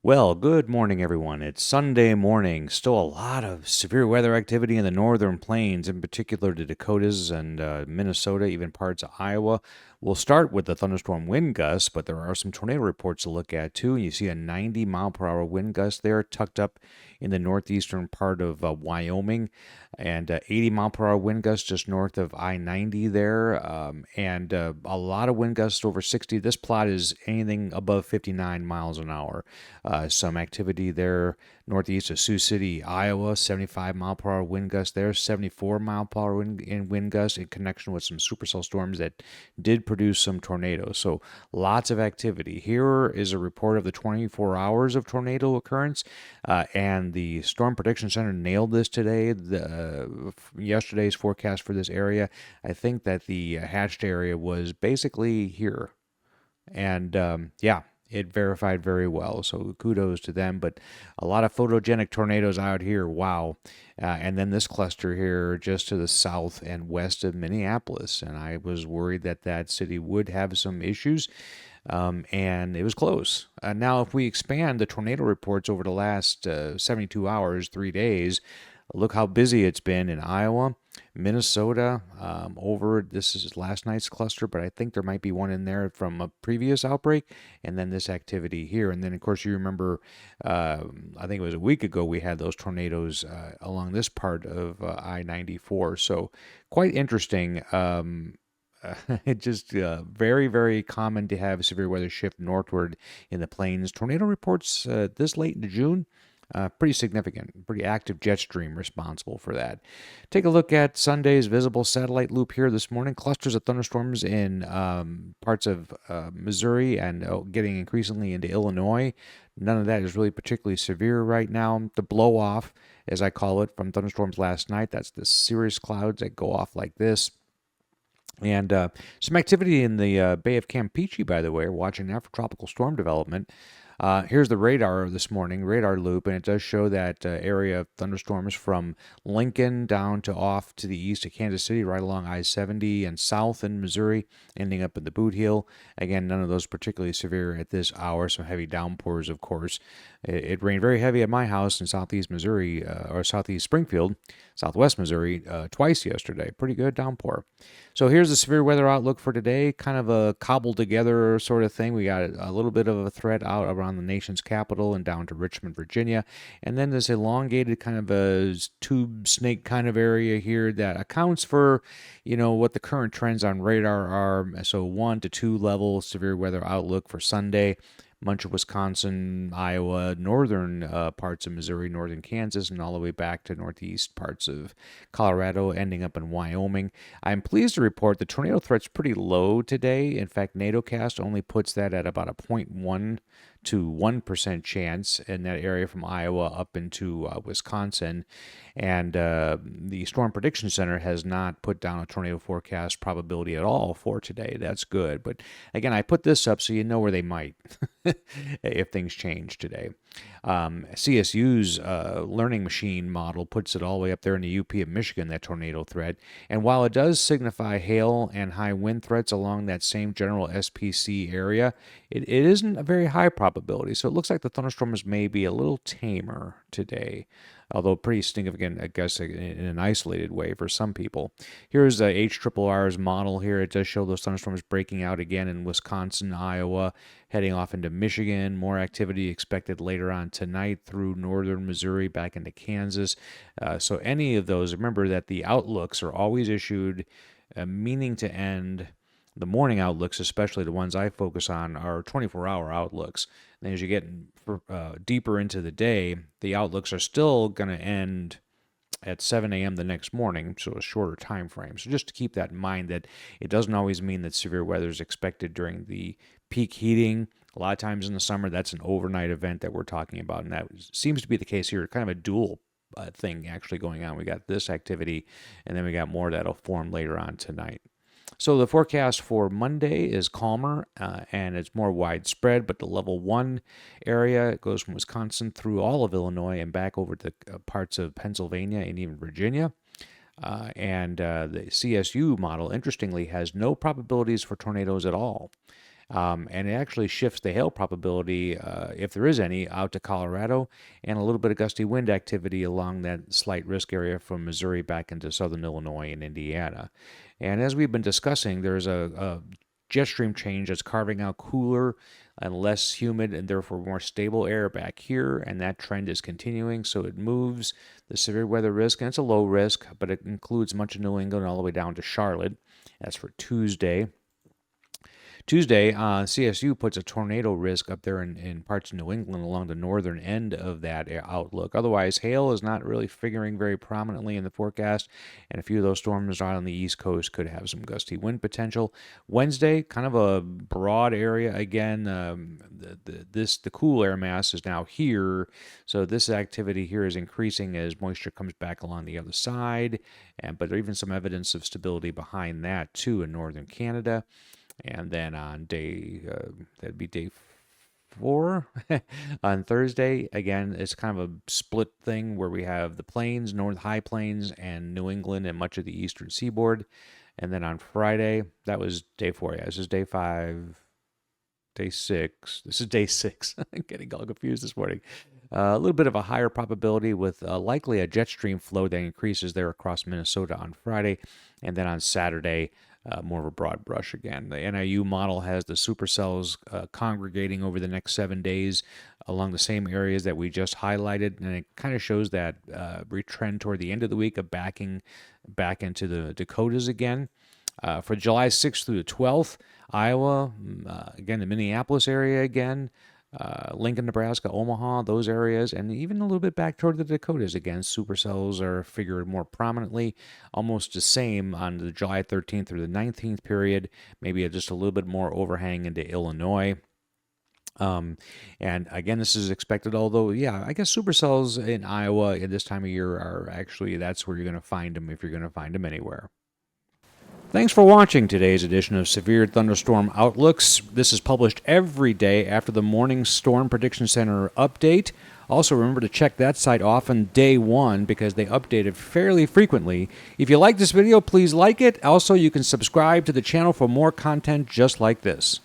Well, good morning, everyone. It's Sunday morning. Still a lot of severe weather activity in the northern plains, in particular the Dakotas and Minnesota, even parts of Iowa. We'll start with the thunderstorm wind gusts, but there are some tornado reports to look at too. You see a 90-mile-per-hour wind gust there, tucked up in the northeastern part of Wyoming, and 80-mile-per-hour wind gusts just north of I-90 there, and a lot of wind gusts over 60. This plot is anything above 59 miles an hour. Some activity there northeast of Sioux City, Iowa, 75-mile-per-hour wind gust there, 74-mile-per-hour wind gust in connection with some supercell storms that did produce some tornadoes. So lots of activity. Here is a report of the 24 hours of tornado occurrence, and the Storm Prediction Center nailed this today. Yesterday's forecast for this area, I think that the hatched area was basically here. And yeah, it verified very well. So kudos to them. But a lot of photogenic tornadoes out here. Wow. And then this cluster here just to the south and west of Minneapolis. And I was worried that that city would have some issues. And it was close. Now, if we expand the tornado reports over the last 72 hours, 3 days, look how busy it's been in Iowa, Minnesota, this is last night's cluster, but I think there might be one in there from a previous outbreak, and then this activity here. And then, of course, you remember, I think it was a week ago, we had those tornadoes along this part of I-94. So quite interesting. It's just very, very common to have severe weather shift northward in the plains. Tornado reports this late into June. Pretty significant, pretty active jet stream responsible for that. Take a look at Sunday's visible satellite loop here this morning. Clusters of thunderstorms in parts of Missouri and getting increasingly into Illinois. None of that is really particularly severe right now. The blow off, as I call it, from thunderstorms last night, that's the cirrus clouds that go off like this. And some activity in the Bay of Campeche, by the way. We're watching now for tropical storm development. Here's the radar this morning, radar loop, and it does show that area of thunderstorms from Lincoln down to off to the east of Kansas City, right along I-70 and south in Missouri, ending up in the Boot Heel. Again, none of those particularly severe at this hour. Some heavy downpours, of course. It rained very heavy at my house in southeast Missouri, or southeast Springfield, southwest Missouri, twice yesterday. Pretty good downpour. So here's the severe weather outlook for today, kind of a cobbled together sort of thing. We got a little bit of a threat out around the nation's capital and down to Richmond, Virginia. And then this elongated kind of a tube snake kind of area here that accounts for, what the current trends on radar are. So 1 to 2 level severe weather outlook for Sunday. Much of Wisconsin, Iowa, northern parts of Missouri, northern Kansas, and all the way back to northeast parts of Colorado, ending up in Wyoming. I'm pleased to report the tornado threat's pretty low today. In fact, Nadocast only puts that at about a 0.1 to 1% chance in that area from Iowa up into Wisconsin. And the Storm Prediction Center has not put down a tornado forecast probability at all for today. That's good. But again, I put this up so you know where they might if things change today. CSU's learning machine model puts it all the way up there in the UP of Michigan, that tornado threat. And while it does signify hail and high wind threats along that same general SPC area, it isn't a very high probability. So it looks like the thunderstorms may be a little tamer today, although pretty significant, I guess, in an isolated way for some people. Here's HRRR's model here. It does show those thunderstorms breaking out again in Wisconsin, Iowa, heading off into Michigan. More activity expected later on tonight through northern Missouri back into Kansas. So any of those, remember that the outlooks are always issued meaning to end. The morning outlooks, especially the ones I focus on, are 24-hour outlooks. And as you get deeper into the day, the outlooks are still going to end at 7 a.m. the next morning, so a shorter time frame. So just to keep that in mind, that it doesn't always mean that severe weather is expected during the peak heating. A lot of times in the summer, that's an overnight event that we're talking about, and that seems to be the case here. Kind of a dual thing actually going on. We got this activity, and then we got more that'll form later on tonight. So the forecast for Monday is calmer and it's more widespread, but the level 1 area goes from Wisconsin through all of Illinois and back over to parts of Pennsylvania and even Virginia. And the CSU model, interestingly, has no probabilities for tornadoes at all. And it actually shifts the hail probability, if there is any, out to Colorado, and a little bit of gusty wind activity along that slight risk area from Missouri back into southern Illinois and Indiana. And as we've been discussing, there's a jet stream change that's carving out cooler and less humid and therefore more stable air back here, and that trend is continuing. So it moves the severe weather risk, and it's a low risk, but it includes much of New England all the way down to Charlotte. That's for Tuesday. CSU puts a tornado risk up there in parts of New England along the northern end of that outlook. Otherwise, hail is not really figuring very prominently in the forecast, and a few of those storms out on the East Coast could have some gusty wind potential. Wednesday, kind of a broad area again. The cool air mass is now here, so this activity here is increasing as moisture comes back along the other side, but there even some evidence of stability behind that too in northern Canada. And then on that'd be day 4, on Thursday, again, it's kind of a split thing where we have the plains, North High Plains, and New England and much of the eastern seaboard. And then on Friday, that was day 4. Yeah, this is day 5, day 6. This is day 6. I'm getting all confused this morning. A little bit of a higher probability with likely a jet stream flow that increases there across Minnesota on Friday. And then on Saturday, more of a broad brush again. The NIU model has the supercells congregating over the next 7 days along the same areas that we just highlighted, and it kind of shows that retrend toward the end of the week of backing back into the Dakotas again. For July 6th through the 12th, Iowa, again, the Minneapolis area again, Lincoln, Nebraska, Omaha, those areas, and even a little bit back toward the Dakotas again. Supercells are figured more prominently, almost the same on the July 13th through the 19th period, maybe just a little bit more overhang into Illinois. And again, this is expected, although, yeah, I guess supercells in Iowa at this time of year are actually, that's where you're going to find them if you're going to find them anywhere. Thanks for watching today's edition of Severe Thunderstorm Outlooks. This is published every day after the morning Storm Prediction Center update. Also, remember to check that site off on day 1 because they update it fairly frequently. If you like this video, please like it. Also, you can subscribe to the channel for more content just like this.